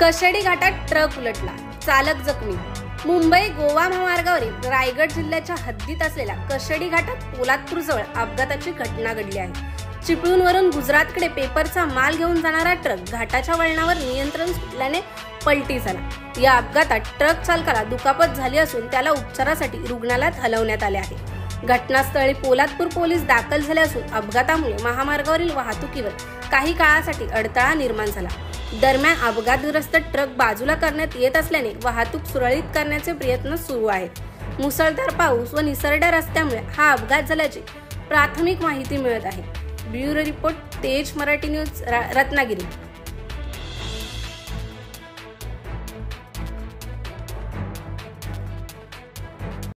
कशेडी घाटात ट्रक उलटला, चालक जखमी। मुंबई गोवा महामार्गावरील रायगड जिल्ह्याच्या हद्दीत असलेल्या कशेडी घाटात पोलादपूर जवळ अपघाताची घटना घडली आहे। चिपळूणवरून गुजरातकडे पेपरचा माल घेऊन जाणारा ट्रक घाटाच्या वळणावर नियंत्रण सुटल्याने पलटी झाला। या अपघातात ट्रक चालकाला दुखापत झाली असून त्याला उपचारासाठी रुग्णालयात हलवण्यात आले आहे। घटनास्थळी पोलादपूर पोलीस दाखल झाले असून अपघातामुळे महामार्गावरील वाहतुकीवर काही काळासाठी अडथळा निर्माण झाला। दरम्यान अपघातग्रस्त ट्रक बाजूला करण्यात येत असल्याने वाहतूक सुरळीत करण्याचे प्रयत्न सुरू आहेत। मुसळधार पाऊस व निसरड्या रस्त्यामुळे हा अपघात झाल्याची प्राथमिक माहिती मिळत आहे। ब्युरो रिपोर्ट, तेज मराठी न्यूज, रत्नागिरी।